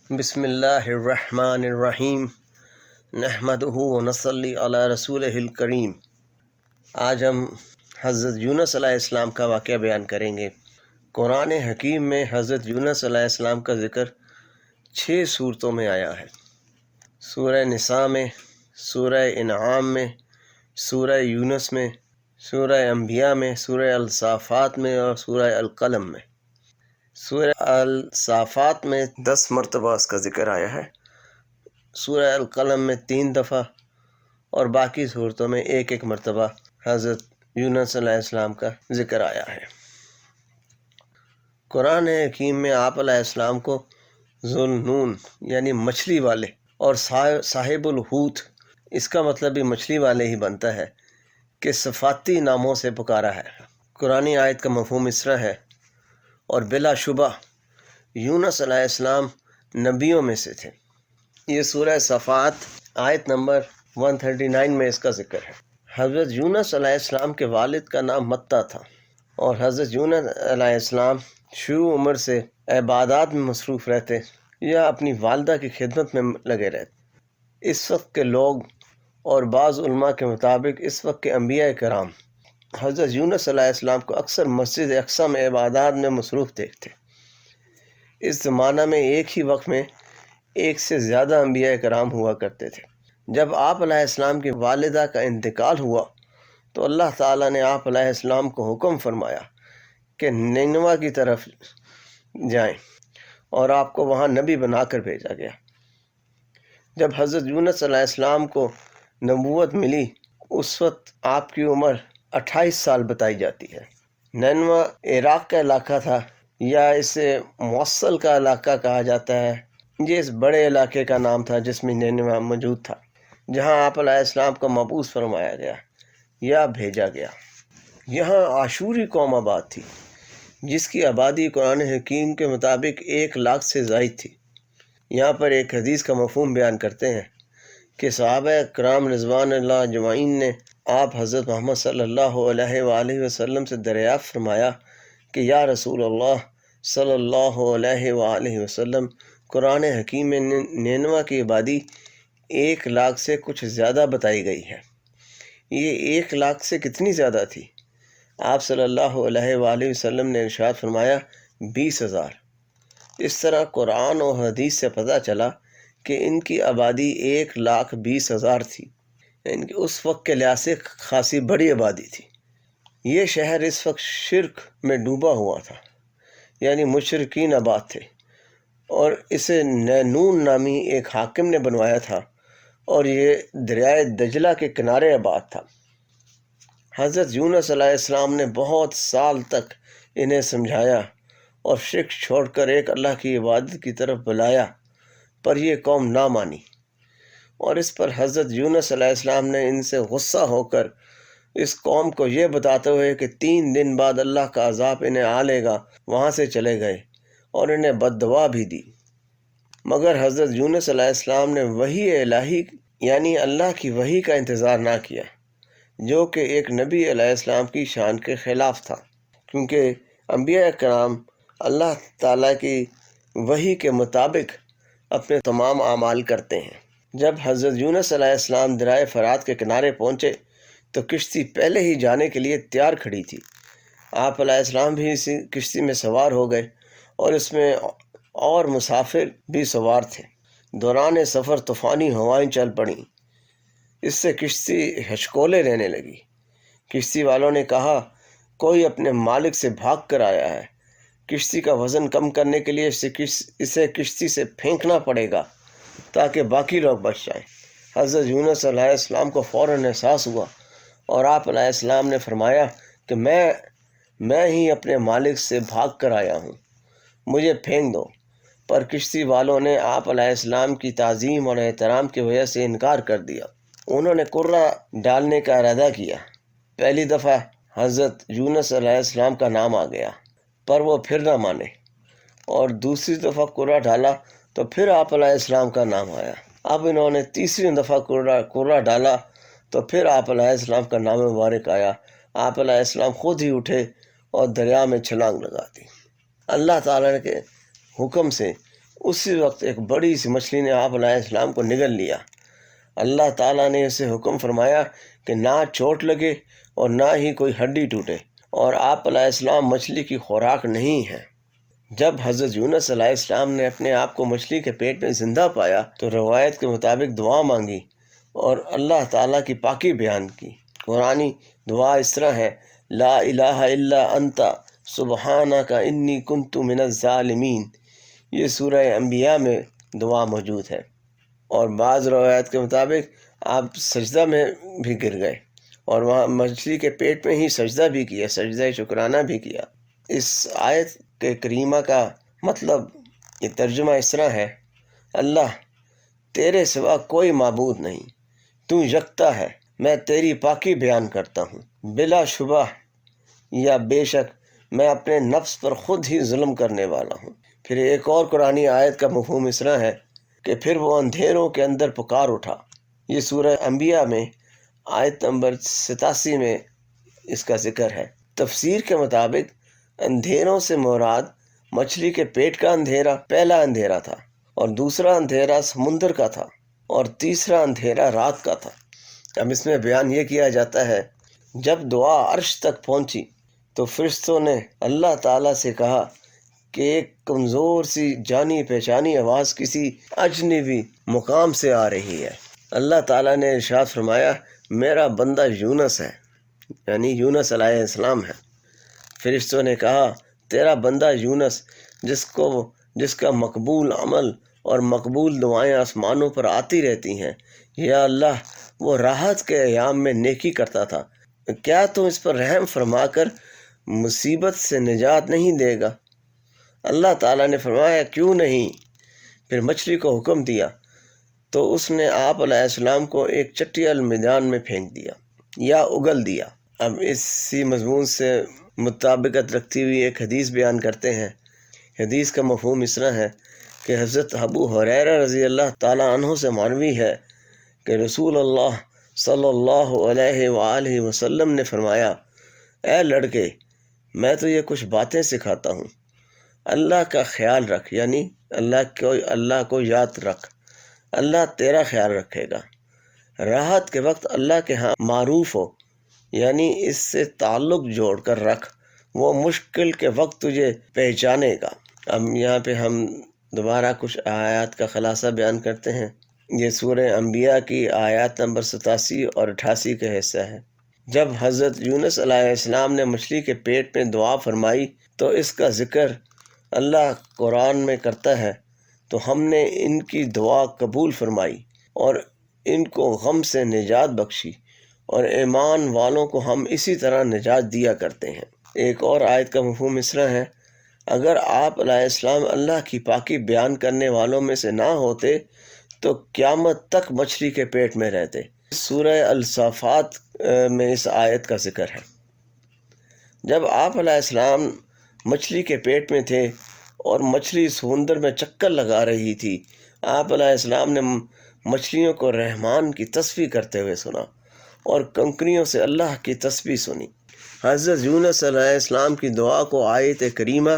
بسم اللہ الرحمن الرحیم نحمدہ ونصلی علی رسولہ الکریم۔ آج ہم حضرت یونس علیہ السلام کا واقعہ بیان کریں گے۔ قرآن حکیم میں حضرت یونس علیہ السلام کا ذکر 6 صورتوں میں آیا ہے۔ سورہ نساء میں، سورہ انعام میں، سورہ یونس میں، سورہ انبیاء میں، سورہ الصافات میں اور سورہ القلم میں۔ سورہ الصافات میں 10 مرتبہ اس کا ذکر آیا ہے، سورہ القلم میں 3 دفعہ اور باقی صورتوں میں 1 مرتبہ حضرت یونس علیہ السلام کا ذکر آیا ہے۔ قرآن حکیم میں آپ علیہ السلام کو ذوالنون یعنی مچھلی والے اور صاحب الحوت، اس کا مطلب بھی مچھلی والے ہی بنتا ہے، کہ صفاتی ناموں سے پکارا ہے۔ قرآنی آیت کا مفہوم اس طرح ہے، اور بلا شبہ یونس علیہ السلام نبیوں میں سے تھے۔ یہ سورہ صفات آیت نمبر 139 میں اس کا ذکر ہے۔ حضرت یونس علیہ السلام کے والد کا نام متہ تھا، اور حضرت یونس علیہ السلام شروع عمر سے عبادات میں مصروف رہتے یا اپنی والدہ کی خدمت میں لگے رہتے۔ اس وقت کے لوگ اور بعض علماء کے مطابق اس وقت کے انبیاء کرام حضرت یونس علیہ السلام کو اکثر مسجد اقصی میں عبادات میں مصروف دیکھتے۔ اس زمانہ میں ایک ہی وقت میں 1 سے زیادہ انبیاء کرام ہوا کرتے تھے۔ جب آپ علیہ السلام کی والدہ کا انتقال ہوا تو اللہ تعالیٰ نے آپ علیہ السلام کو حکم فرمایا کہ نینوا کی طرف جائیں، اور آپ کو وہاں نبی بنا کر بھیجا گیا۔ جب حضرت یونس علیہ السلام کو نبوت ملی، اس وقت آپ کی عمر 28 سال بتائی جاتی ہے۔ نینوا عراق کا علاقہ تھا، یا اسے موصل کا علاقہ کہا جاتا ہے۔ یہ اس بڑے علاقے کا نام تھا جس میں نینوا موجود تھا، جہاں آپ علیہ السلام کو مبعوث فرمایا گیا یا بھیجا گیا۔ یہاں عاشوری قوم آباد تھی، جس کی آبادی قرآن حکیم کے مطابق 1 لاکھ سے زائد تھی۔ یہاں پر ایک حدیث کا مفہوم بیان کرتے ہیں کہ صحابہ کرام رضوان اللہ اجمعین نے آپ حضرت محمد صلی اللہ علیہ وآلہ وسلم سے دریافت فرمایا کہ یا رسول اللہ صلی اللہ علیہ وآلہ وسلم، قرآن حکیم میں نینوا کی آبادی 1 لاکھ سے کچھ زیادہ بتائی گئی ہے، یہ 1 لاکھ سے کتنی زیادہ تھی؟ آپ صلی اللہ علیہ وآلہ وسلم نے ارشاد فرمایا 20,000۔ اس طرح قرآن اور حدیث سے پتہ چلا کہ ان کی آبادی 1,20,000 تھی، ان کی اس وقت کے لحاظ سے خاصی بڑی آبادی تھی۔ یہ شہر اس وقت شرک میں ڈوبا ہوا تھا، یعنی مشرکین آباد تھے، اور اسے نینون نامی ایک حاکم نے بنوایا تھا، اور یہ دریائے دجلہ کے کنارے آباد تھا۔ حضرت یونس علیہ السلام نے بہت سال تک انہیں سمجھایا اور شرک چھوڑ کر ایک اللہ کی عبادت کی طرف بلایا، پر یہ قوم نہ مانی، اور اس پر حضرت یونس علیہ السلام نے ان سے غصہ ہو کر اس قوم کو یہ بتاتے ہوئے کہ 3 دن بعد اللہ کا عذاب انہیں آ لے گا، وہاں سے چلے گئے اور انہیں بد دعا بھی دی۔ مگر حضرت یونس علیہ السلام نے وحی الہی یعنی اللہ کی وحی کا انتظار نہ کیا، جو کہ ایک نبی علیہ السلام کی شان کے خلاف تھا، کیونکہ انبیاء کرام اللہ تعالیٰ کی وحی کے مطابق اپنے تمام اعمال کرتے ہیں۔ جب حضرت یونس علیہ السلام دریائے فرات کے کنارے پہنچے تو کشتی پہلے ہی جانے کے لیے تیار کھڑی تھی۔ آپ علیہ السلام بھی اسی کشتی میں سوار ہو گئے، اور اس میں اور مسافر بھی سوار تھے۔ دوران سفر طوفانی ہوائیں چل پڑیں، اس سے کشتی ہچکولے رہنے لگی۔ کشتی والوں نے کہا کوئی اپنے مالک سے بھاگ کر آیا ہے، کشتی کا وزن کم کرنے کے لیے اسے کشتی سے پھینکنا پڑے گا تاکہ باقی لوگ بچ جائیں۔ حضرت یونس علیہ السلام کو فوراً احساس ہوا، اور آپ علیہ السلام نے فرمایا کہ میں ہی اپنے مالک سے بھاگ کر آیا ہوں، مجھے پھینک دو۔ پر کشتی والوں نے آپ علیہ السلام کی تعظیم اور احترام کی وجہ سے انکار کر دیا۔ انہوں نے کرہ ڈالنے کا ارادہ کیا۔ پہلی دفعہ حضرت یونس علیہ السلام کا نام آ گیا، پر وہ پھر نہ مانے، اور دوسری دفعہ کرہ ڈالا تو پھر آپ علیہ السلام کا نام آیا۔ اب انہوں نے تیسری دفعہ کرہ ڈالا تو پھر آپ علیہ السلام کا نام مبارک آیا۔ آپ علیہ السلام خود ہی اٹھے اور دریا میں چھلانگ لگا دی۔ اللہ تعالیٰ کے حکم سے اسی وقت ایک بڑی سی مچھلی نے آپ علیہ السلام کو نگل لیا۔ اللہ تعالیٰ نے اسے حکم فرمایا کہ نہ چوٹ لگے اور نہ ہی کوئی ہڈی ٹوٹے، اور آپ علیہ السلام مچھلی کی خوراک نہیں ہیں۔ جب حضرت یونس علیہ السلام نے اپنے آپ کو مچھلی کے پیٹ میں زندہ پایا تو روایت کے مطابق دعا مانگی اور اللہ تعالیٰ کی پاکی بیان کی۔ قرآنی دعا اس طرح ہے: لا الہ الا انت سبحانک انی کنت من الظالمین۔ یہ سورہ انبیاء میں دعا موجود ہے، اور بعض روایت کے مطابق آپ سجدہ میں بھی گر گئے اور وہاں مچھلی کے پیٹ میں ہی سجدہ بھی کیا، سجدہ شکرانہ بھی کیا۔ اس آیت کے کریمہ کا مطلب، یہ ترجمہ اس طرح ہے: اللہ، تیرے سوا کوئی معبود نہیں، تو یکتا ہے، میں تیری پاکی بیان کرتا ہوں۔ بلا شبہ یا بے شک میں اپنے نفس پر خود ہی ظلم کرنے والا ہوں۔ پھر ایک اور قرآنی آیت کا مفہوم اس طرح ہے کہ پھر وہ اندھیروں کے اندر پکار اٹھا۔ یہ سورہ انبیاء میں آیت نمبر 87 میں اس کا ذکر ہے۔ تفسیر کے مطابق اندھیروں سے مراد مچھلی کے پیٹ کا اندھیرا پہلا اندھیرا تھا، اور دوسرا اندھیرا سمندر کا تھا، اور تیسرا اندھیرا رات کا تھا۔ اب اس میں بیان یہ کیا جاتا ہے، جب دعا عرش تک پہنچی تو فرشتوں نے اللہ تعالیٰ سے کہا کہ ایک کمزور سی جانی پہچانی آواز کسی اجنبی مقام سے آ رہی ہے۔ اللہ تعالیٰ نے ارشاد فرمایا، میرا بندہ یونس ہے، یعنی یونس علیہ السلام ہے۔ فرشتوں نے کہا، تیرا بندہ یونس جس کا مقبول عمل اور مقبول دعائیں آسمانوں پر آتی رہتی ہیں، یا اللہ، وہ راحت کے ایام میں نیکی کرتا تھا، کیا تو اس پر رحم فرما کر مصیبت سے نجات نہیں دے گا؟ اللہ تعالیٰ نے فرمایا، کیوں نہیں؟ پھر مچھلی کو حکم دیا تو اس نے آپ علیہ السلام کو ایک چٹیل میدان میں پھینک دیا یا اگل دیا۔ اب اسی مضمون سے مطابقت رکھتی ہوئی ایک حدیث بیان کرتے ہیں۔ حدیث کا مفہوم اس طرح ہے کہ حضرت ابو ہریرہ رضی اللہ تعالیٰ عنہ سے مروی ہے کہ رسول اللہ صلی اللہ علیہ وآلہ وسلم نے فرمایا، اے لڑکے، میں تجھے کچھ باتیں سکھاتا ہوں، اللہ کا خیال رکھ، یعنی اللہ کو یاد رکھ، اللہ تیرا خیال رکھے گا۔ راحت کے وقت اللہ کے ہاں معروف ہو، یعنی اس سے تعلق جوڑ کر رکھ، وہ مشکل کے وقت تجھے پہچانے گا۔ اب یہاں پہ ہم دوبارہ کچھ آیات کا خلاصہ بیان کرتے ہیں۔ یہ سورہ انبیاء کی آیات نمبر 87 اور 88 کا حصہ ہے۔ جب حضرت یونس علیہ السلام نے مچھلی کے پیٹ میں دعا فرمائی تو اس کا ذکر اللہ قرآن میں کرتا ہے، تو ہم نے ان کی دعا قبول فرمائی اور ان کو غم سے نجات بخشی، اور ایمان والوں کو ہم اسی طرح نجات دیا کرتے ہیں۔ ایک اور آیت کا مفہوم اس طرح ہے، اگر آپ علیہ السلام اللہ کی پاکی بیان کرنے والوں میں سے نہ ہوتے تو قیامت تک مچھلی کے پیٹ میں رہتے۔ سورہ الصافات میں اس آیت کا ذکر ہے۔ جب آپ علیہ السلام مچھلی کے پیٹ میں تھے اور مچھلی سمندر میں چکر لگا رہی تھی، آپ علیہ السلام نے مچھلیوں کو رحمان کی تسبیح کرتے ہوئے سنا اور کنکریوں سے اللہ کی تسبیح سنی۔ حضرت یونس علیہ السلام کی دعا کو آیت کریمہ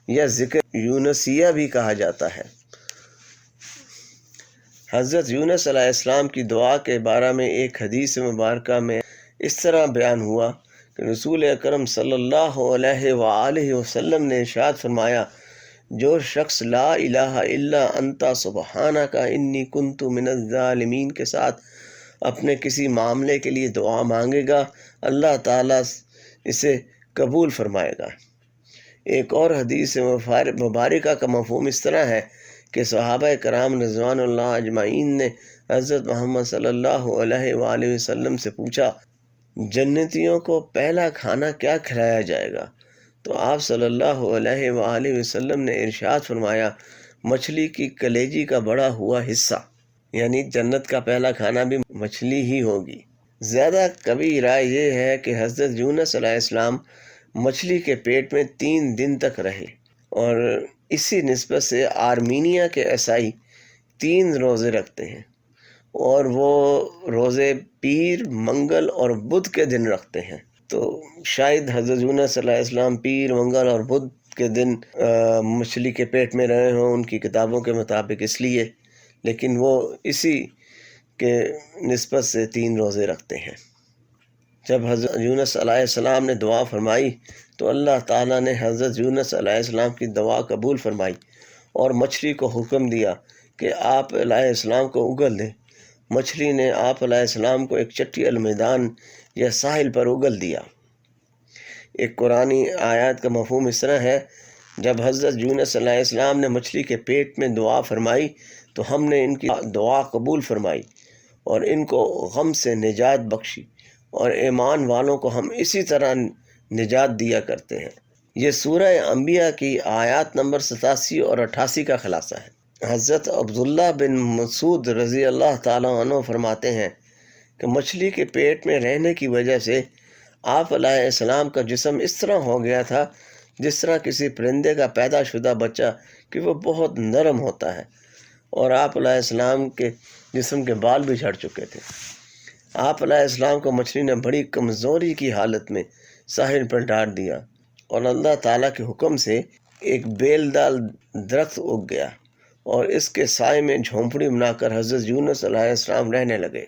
یا ذکر یونسیہ بھی کہا جاتا ہے۔ حضرت یونس علیہ السلام کی دعا کے بارے میں ایک حدیث مبارکہ میں اس طرح بیان ہوا کہ رسول اکرم صلی اللہ علیہ وآلہ وسلم نے ارشاد فرمایا، جو شخص لا الہ الا انت سبحانک انی کنت من الظالمین کے ساتھ اپنے کسی معاملے کے لیے دعا مانگے گا، اللہ تعالیٰ اسے قبول فرمائے گا۔ ایک اور حدیث مبارکہ کا مفہوم اس طرح ہے کہ صحابہ کرام رضوان اللہ اجمعین نے حضرت محمد صلی اللہ علیہ وآلہ وسلم سے پوچھا، جنتیوں کو پہلا کھانا کیا کھلایا جائے گا؟ تو آپ صلی اللہ علیہ وآلہ وسلم نے ارشاد فرمایا، مچھلی کی کلیجی کا بڑا ہوا حصہ، یعنی جنت کا پہلا کھانا بھی مچھلی ہی ہوگی۔ زیادہ قوی رائے یہ ہے کہ حضرت یونس علیہ السلام مچھلی کے پیٹ میں 3 دن تک رہے، اور اسی نسبت سے آرمینیا کے عیسائی 3 روزے رکھتے ہیں، اور وہ روزے پیر، منگل اور بدھ کے دن رکھتے ہیں۔ تو شاید حضرت یونس علیہ السلام پیر، منگل اور بدھ کے دن مچھلی کے پیٹ میں رہے ہوں ان کی کتابوں کے مطابق اس لیے، لیکن وہ اسی کے نسبت سے 3 روزے رکھتے ہیں۔ جب حضرت یونس علیہ السلام نے دعا فرمائی تو اللہ تعالیٰ نے حضرت یونس علیہ السلام کی دعا قبول فرمائی اور مچھلی کو حکم دیا کہ آپ علیہ السلام کو اگل دیں۔ مچھلی نے آپ علیہ السلام کو ایک چٹی المیدان یا ساحل پر اگل دیا۔ ایک قرآنی آیات کا مفہوم اس طرح ہے، جب حضرت یونس علیہ السلام نے مچھلی کے پیٹ میں دعا فرمائی تو ہم نے ان کی دعا قبول فرمائی اور ان کو غم سے نجات بخشی، اور ایمان والوں کو ہم اسی طرح نجات دیا کرتے ہیں۔ یہ سورہ انبیاء کی آیات نمبر 87 اور 88 کا خلاصہ ہے۔ حضرت عبداللہ بن مسعود رضی اللہ تعالیٰ عنہ فرماتے ہیں کہ مچھلی کے پیٹ میں رہنے کی وجہ سے آپ علیہ السلام کا جسم اس طرح ہو گیا تھا جس طرح کسی پرندے کا پیدا شدہ بچہ کہ وہ بہت نرم ہوتا ہے، اور آپ علیہ السلام کے جسم کے بال بھی جھڑ چکے تھے۔ آپ علیہ السلام کو مچھلی نے بڑی کمزوری کی حالت میں ساحل پر ڈال دیا، اور اللہ تعالیٰ کے حکم سے ایک بیل دار درخت اگ گیا اور اس کے سائے میں جھونپڑی بنا کر حضرت یونس علیہ السلام رہنے لگے۔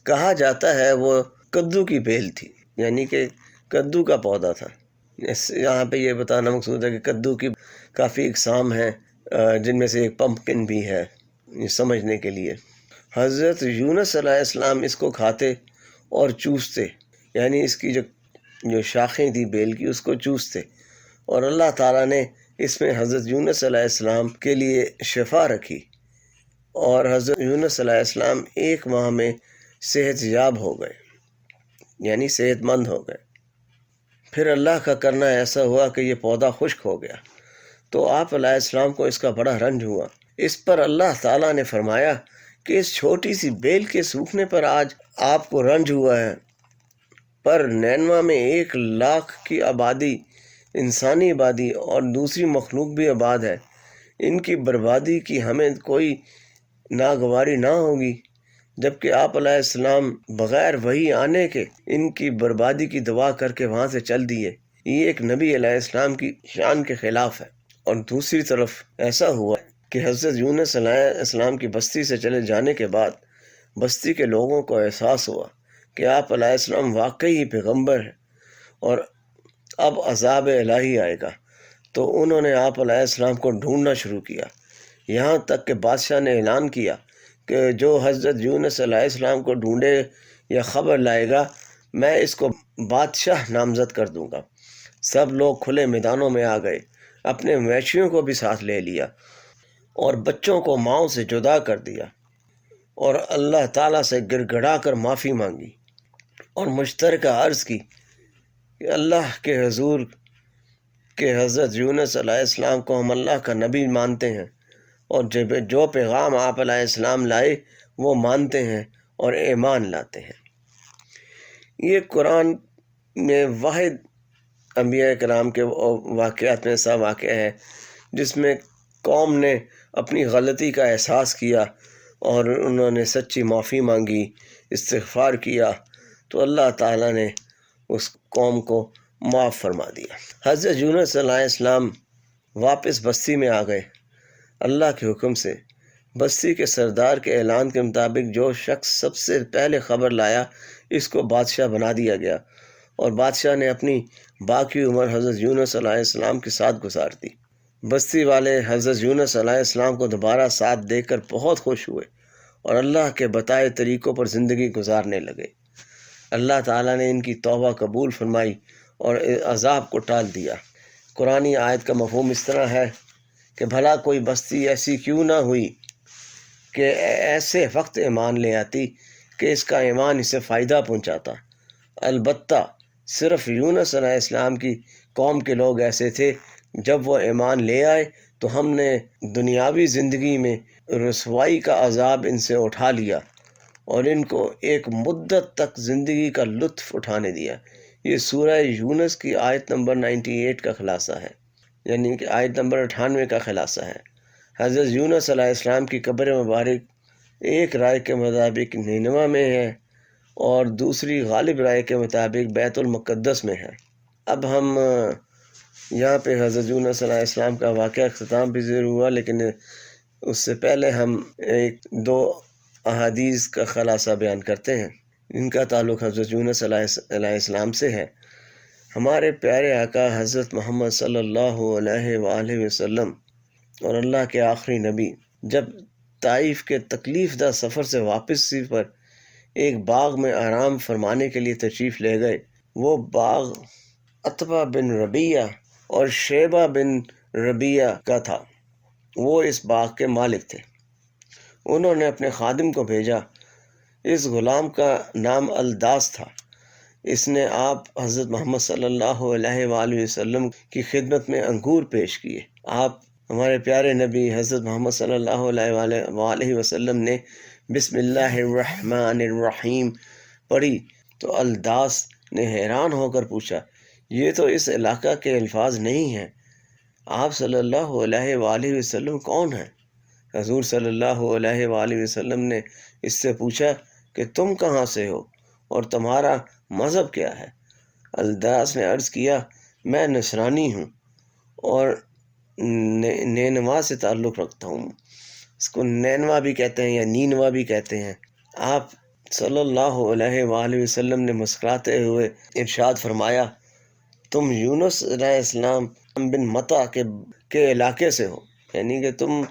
کہا جاتا ہے وہ کدو کی بیل تھی، یعنی کہ کدو کا پودا تھا۔ یہاں پہ یہ بتانا مقصود ہے کہ کدو کی کافی اقسام ہیں، جن میں سے ایک پمپکن بھی ہے، یہ سمجھنے کے لیے۔ حضرت یونس علیہ السلام اس کو کھاتے اور چوستے، یعنی اس کی جو شاخیں تھی بیل کی اس کو چوستے، اور اللہ تعالیٰ نے اس میں حضرت یونس علیہ السلام کے لیے شفا رکھی، اور حضرت یونس علیہ السلام 1 ماہ میں صحت یاب ہو گئے، یعنی صحت مند ہو گئے۔ پھر اللہ کا کرنا ایسا ہوا کہ یہ پودا خشک ہو گیا، تو آپ علیہ السلام کو اس کا بڑا رنج ہوا۔ اس پر اللہ تعالیٰ نے فرمایا کہ اس چھوٹی سی بیل کے سوکھنے پر آج آپ کو رنج ہوا ہے، پر نینوا میں 1,00,000 کی آبادی، انسانی آبادی اور دوسری مخلوق بھی آباد ہے، ان کی بربادی کی ہمیں کوئی ناگواری نہ ہوگی، جبکہ آپ علیہ السلام بغیر وحی آنے کے ان کی بربادی کی دعا کر کے وہاں سے چل دیے۔ یہ ایک نبی علیہ السلام کی شان کے خلاف ہے۔ اور دوسری طرف ایسا ہوا کہ حضرت یونس علیہ السلام کی بستی سے چلے جانے کے بعد بستی کے لوگوں کو احساس ہوا کہ آپ علیہ السلام واقعی پیغمبر ہیں اور اب عذاب الہی آئے گا، تو انہوں نے آپ علیہ السلام کو ڈھونڈنا شروع کیا، یہاں تک کہ بادشاہ نے اعلان کیا کہ جو حضرت یونس علیہ السلام کو ڈھونڈے یا خبر لائے گا میں اس کو بادشاہ نامزد کر دوں گا۔ سب لوگ کھلے میدانوں میں آ گئے، اپنے مویشیوں کو بھی ساتھ لے لیا اور بچوں کو ماؤں سے جدا کر دیا، اور اللہ تعالیٰ سے گڑ گڑا کر معافی مانگی اور مشترکہ عرض کی کہ اللہ کے حضور کہ حضرت یونس علیہ السلام کو ہم اللہ کا نبی مانتے ہیں، اور جو پیغام آپ علیہ السلام لائے وہ مانتے ہیں اور ایمان لاتے ہیں۔ یہ قرآن میں واحد انبیاء کرام کے واقعات میں ایسا واقعہ ہے جس میں قوم نے اپنی غلطی کا احساس کیا اور انہوں نے سچی معافی مانگی، استغفار کیا، تو اللہ تعالیٰ نے اس قوم کو معاف فرما دیا۔ حضرت یونس علیہ السلام واپس بستی میں آ گئے اللہ کے حکم سے۔ بستی کے سردار کے اعلان کے مطابق جو شخص سب سے پہلے خبر لایا اس کو بادشاہ بنا دیا گیا، اور بادشاہ نے اپنی باقی عمر حضرت یونس علیہ السلام کے ساتھ گزار دی۔ بستی والے حضرت یونس علیہ السلام کو دوبارہ ساتھ دے کر بہت خوش ہوئے اور اللہ کے بتائے طریقوں پر زندگی گزارنے لگے۔ اللہ تعالیٰ نے ان کی توبہ قبول فرمائی اور عذاب کو ٹال دیا۔ قرآنی آیت کا مفہوم اس طرح ہے کہ بھلا کوئی بستی ایسی کیوں نہ ہوئی کہ ایسے وقت ایمان لے آتی کہ اس کا ایمان اسے فائدہ پہنچاتا۔ البتہ صرف یونس علیہ السلام کی قوم کے لوگ ایسے تھے، جب وہ ایمان لے آئے تو ہم نے دنیاوی زندگی میں رسوائی کا عذاب ان سے اٹھا لیا اور ان کو ایک مدت تک زندگی کا لطف اٹھانے دیا۔ یہ سورہ یونس کی آیت نمبر 98 کا خلاصہ ہے، یعنی کہ آیت نمبر 98 کا خلاصہ ہے۔ حضرت یونس علیہ السلام کی قبر مبارک ایک رائے کے مطابق نینوا میں ہے اور دوسری غالب رائے کے مطابق بیت المقدس میں ہے۔ اب ہم یہاں پہ حضرت یونس علیہ السلام کا واقعہ اختتام بھی ضرور ہوا، لیکن اس سے پہلے ہم ایک دو احادیث کا خلاصہ بیان کرتے ہیں، ان کا تعلق حضرت یونس علیہ السلام سے ہے۔ ہمارے پیارے آقا حضرت محمد صلی اللہ علیہ وآلہ وسلم اور اللہ کے آخری نبی جب طائف کے تکلیف دہ سفر سے واپسی پر ایک باغ میں آرام فرمانے کے لیے تشریف لے گئے۔ وہ باغ عتبہ بن ربیعہ اور شیبہ بن ربیعہ کا تھا، وہ اس باغ کے مالک تھے۔ انہوں نے اپنے خادم کو بھیجا، اس غلام کا نام الداس تھا۔ اس نے آپ حضرت محمد صلی اللہ علیہ وآلہ وسلم کی خدمت میں انگور پیش کیے۔ آپ ہمارے پیارے نبی حضرت محمد صلی اللہ علیہ وآلہ وسلم نے بسم اللہ الرحمن الرحیم پڑھی تو الداس نے حیران ہو کر پوچھا، یہ تو اس علاقہ کے الفاظ نہیں ہیں، آپ صلی اللہ علیہ وآلہ وسلم کون ہیں؟ حضور صلی اللہ علیہ وآلہ وسلم نے اس سے پوچھا کہ تم کہاں سے ہو اور تمہارا مذہب کیا ہے؟ الداس نے عرض کیا، میں نصرانی ہوں اور نینوا سے تعلق رکھتا ہوں۔ اس کو نینوا بھی کہتے ہیں یا نینوا بھی کہتے ہیں۔ آپ صلی اللہ علیہ وآلہ وسلم نے مسکراتے ہوئے ارشاد فرمایا، تم یونس علیہ السلام بن متا کے علاقے سے ہو، یعنی کہ تم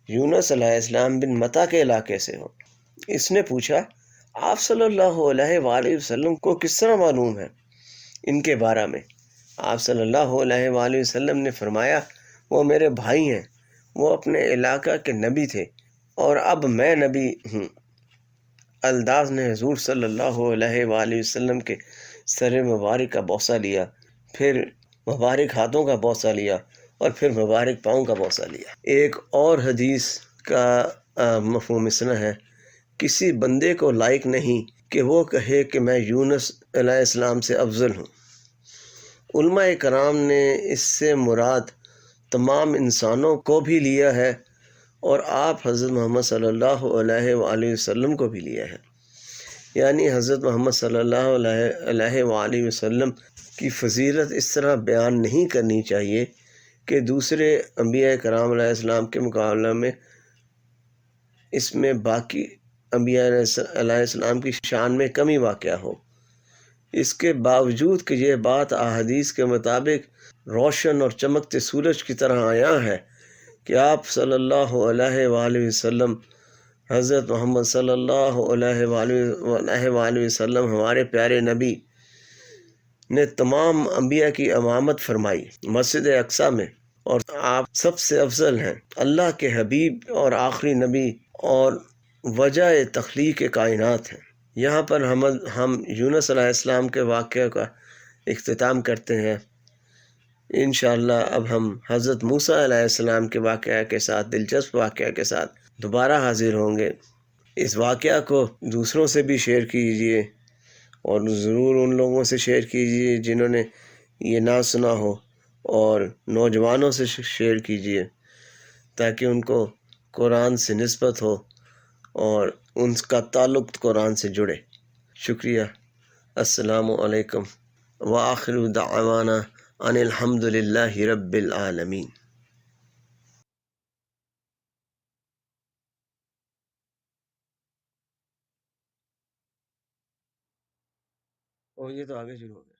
یونس علیہ السلام بن متا کے علاقے سے ہو۔ اس نے پوچھا، آپ صلی اللہ علیہ وآلہ وسلم کو کس طرح معلوم ہے ان کے بارے میں؟ آپ صلی اللہ علیہ وآلہ وسلم نے فرمایا، وہ میرے بھائی ہیں، وہ اپنے علاقہ کے نبی تھے اور اب میں نبی ہوں۔ الداس نے حضور صلی اللہ علیہ وآلہ وسلم کے سر مبارک کا بوسہ لیا، پھر مبارک ہاتھوں کا بوسہ لیا اور پھر مبارک پاؤں کا بوسہ لیا۔ ایک اور حدیث کا مفہوم اس طرح ہے، کسی بندے کو لائق نہیں کہ وہ کہے کہ میں یونس علیہ السلام سے افضل ہوں۔ علماء کرام نے اس سے مراد تمام انسانوں کو بھی لیا ہے اور آپ حضرت محمد صلی اللہ علیہ وآلہ وسلم کو بھی لیا ہے، یعنی حضرت محمد صلی اللہ علیہ وآلہ وسلم کی فضیلت اس طرح بیان نہیں کرنی چاہیے کہ دوسرے انبیاء کرام علیہ السلام کے مقابلے میں اس میں باقی انبیاء علیہ السلام کی شان میں کمی واقع ہو۔ اس کے باوجود کہ یہ بات احادیث کے مطابق روشن اور چمکتے سورج کی طرح عیاں ہے کہ آپ صلی اللہ علیہ وآلہ وسلم حضرت محمد صلی اللہ علیہ وآلہ وسلم ہمارے پیارے نبی نے تمام انبیاء کی امامت فرمائی مسجد اقصیٰ میں، اور آپ سب سے افضل ہیں، اللہ کے حبیب اور آخری نبی اور وجہ تخلیق کائنات ہیں۔ یہاں پر ہم یونس علیہ السلام کے واقعہ کا اختتام کرتے ہیں۔ انشاءاللہ اب ہم حضرت موسیٰ علیہ السلام کے واقعہ کے ساتھ، دلچسپ واقعہ کے ساتھ دوبارہ حاضر ہوں گے۔ اس واقعہ کو دوسروں سے بھی شیئر کیجیے اور ضرور ان لوگوں سے شیئر کیجیے جنہوں نے یہ نہ سنا ہو، اور نوجوانوں سے شیئر کیجیے تاکہ ان کو قرآن سے نسبت ہو اور ان کا تعلق قرآن سے جڑے۔ شکریہ۔ السلام علیکم وآخر دعوانا ان الحمد للہ رب العالمین۔ اور یہ تو آگے شروع ہو گیا۔